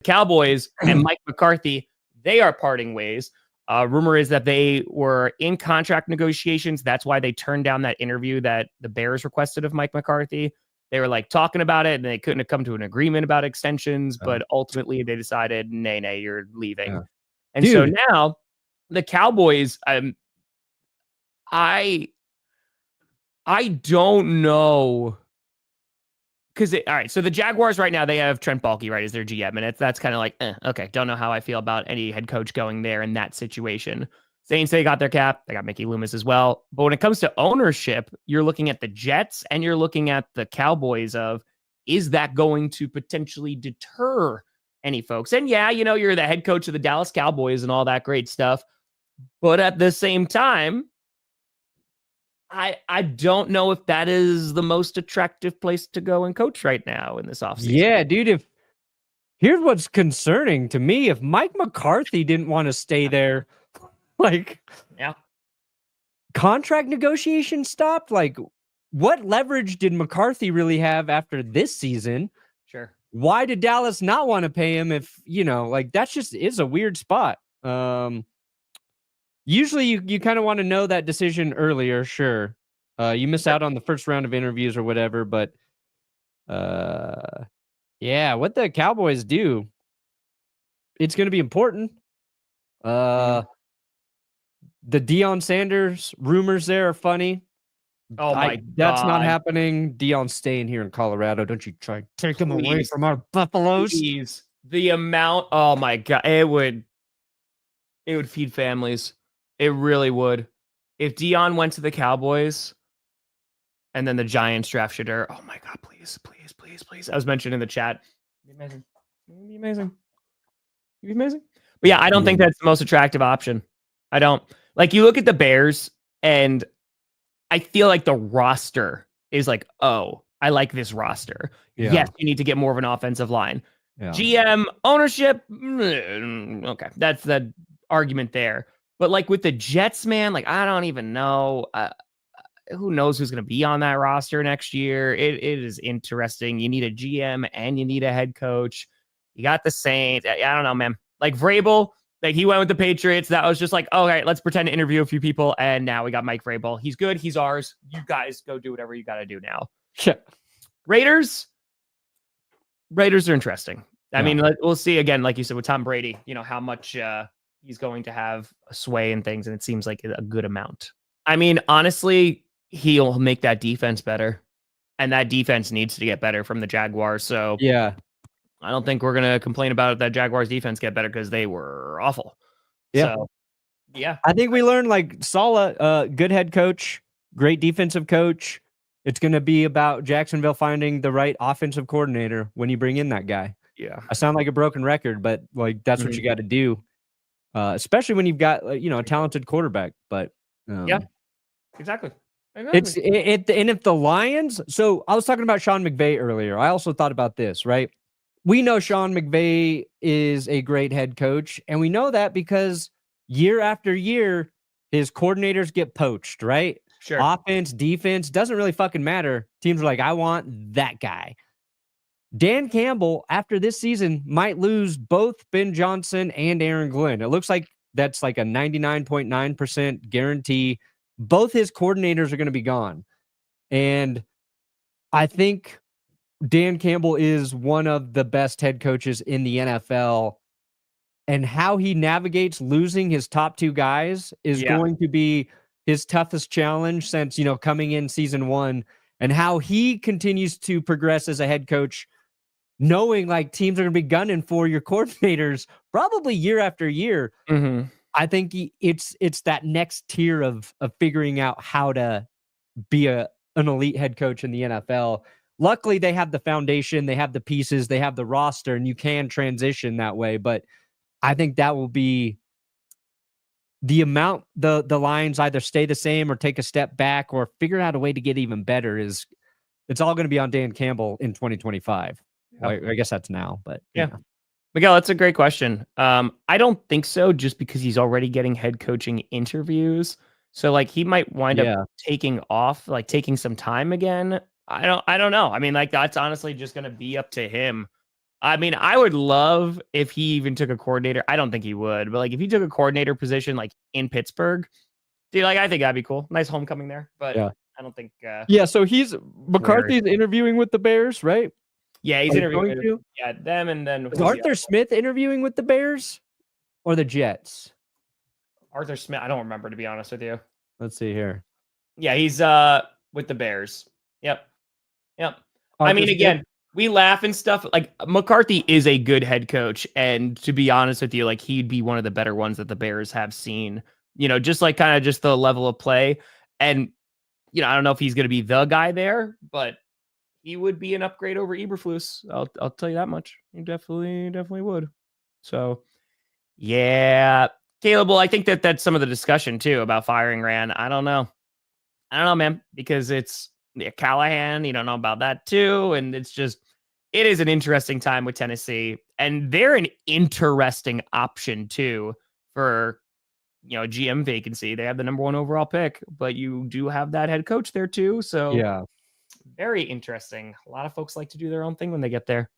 Cowboys and Mike McCarthy, they are parting ways. Rumor is that they were in contract negotiations. That's why they turned down that interview that the Bears requested of Mike McCarthy. They were like talking about it and they couldn't have come to an agreement about extensions, but ultimately they decided, nay, you're leaving. And so now the Cowboys, I don't know. Because all right, so the Jaguars right now, they have Trent Baalke, right, as their GM, and that's kind of like, okay, don't know how I feel about any head coach going there in that situation. Saints, they got their cap, they got Mickey Loomis as well. But when it comes to ownership, you're looking at the Jets and you're looking at the Cowboys of, is that going to potentially deter any folks? And yeah, you're the head coach of the Dallas Cowboys and all that great stuff. But at the same time, I don't know if that is the most attractive place to go and coach right now in this offseason. Yeah, dude, here's what's concerning to me. If Mike McCarthy didn't want to stay there, contract negotiations stopped, what leverage did McCarthy really have after this season? Sure. Why did Dallas not want to pay him if, that's just is a weird spot. Usually you kind of want to know that decision earlier, sure. You miss out on the first round of interviews or whatever, but yeah, what the Cowboys do, it's going to be important. The Deion Sanders rumors there are funny. Oh my God. That's not happening. Deion's staying here in Colorado. Don't you try to take him away from our Buffaloes. Please. The amount, oh my God, it would feed families. It really would. If Deion went to the Cowboys and then the Giants draft Shedeur, oh my God, please. I was mentioned in the chat. It'd be amazing. But yeah, I don't think that's the most attractive option. I don't. Like, you look at the Bears, and I feel like the roster is like, oh, I like this roster. Yeah. Yes, you need to get more of an offensive line. Yeah. GM ownership, okay, that's the argument there. But like with the Jets, man, I don't even know. Who knows who's going to be on that roster next year? It is interesting. You need a GM and you need a head coach. You got the Saints. I don't know, man. Like Vrabel, he went with the Patriots. That was just like, all right, let's pretend to interview a few people. And now we got Mike Vrabel. He's good. He's ours. You guys go do whatever you got to do now. Raiders are interesting. I mean, we'll see again, like you said, with Tom Brady, how much he's going to have a sway in things. And it seems like a good amount. I mean, honestly, he'll make that defense better. And that defense needs to get better from the Jaguars. So yeah, I don't think we're going to complain about that Jaguars defense get better because they were awful. Yeah. So, yeah. I think we learned Saleh, good head coach, great defensive coach. It's going to be about Jacksonville finding the right offensive coordinator when you bring in that guy. Yeah. I sound like a broken record, but that's what you got to do. Especially when you've got, a talented quarterback, but yeah, exactly. And if the Lions, so I was talking about Sean McVay earlier. I also thought about this, right? We know Sean McVay is a great head coach, and we know that because year after year, his coordinators get poached, right? Sure. Offense, defense, doesn't really fucking matter. Teams are like, I want that guy. Dan Campbell, after this season, might lose both Ben Johnson and Aaron Glenn. It looks like that's like a 99.9% guarantee. Both his coordinators are going to be gone. And I think Dan Campbell is one of the best head coaches in the NFL. And how he navigates losing his top two guys is going to be his toughest challenge since, coming in season one. And how he continues to progress as a head coach, knowing teams are going to be gunning for your coordinators probably year after year. Mm-hmm. I think it's that next tier of figuring out how to be an elite head coach in the NFL. Luckily, they have the foundation, they have the pieces, they have the roster, and you can transition that way. But I think that will be the amount the Lions either stay the same or take a step back or figure out a way to get even better. It's all going to be on Dan Campbell in 2025. I guess that's now, but yeah. Miguel, that's a great question. I don't think so, just because he's already getting head coaching interviews. So he might wind up taking off, taking some time again. I don't know. I mean, that's honestly just going to be up to him. I mean, I would love if he even took a coordinator. I don't think he would, but like if he took a coordinator position like in Pittsburgh, dude, like I think that'd be cool. Nice homecoming there, but Yeah. I don't think. Yeah. So Where? McCarthy's interviewing with the Bears, right? Yeah, he's Are you interviewing. going to? Yeah, them and then Is Arthur Smith interviewing with the Bears or the Jets? Arthur Smith. I don't remember, to be honest with you. Let's see here. Yeah, he's with the Bears. Yep. I Arthur mean, Smith? again, we laugh and stuff. Like McCarthy is a good head coach, and to be honest with you, like he'd be one of the better ones that the Bears have seen. You know, just like kind of just the level of play, and you know, I don't know if he's going to be the guy there, but he would be an upgrade over Eberflus. I'll tell you that much. He definitely would. So, yeah, Caleb. Well, I think that's some of the discussion too about firing Rand. I don't know, man, because it's Callahan. You don't know about that too, and it is an interesting time with Tennessee, and they're an interesting option too for GM vacancy. They have the number 1 overall pick, but you do have that head coach there too. So Yeah. very interesting. A lot of folks like to do their own thing when they get there.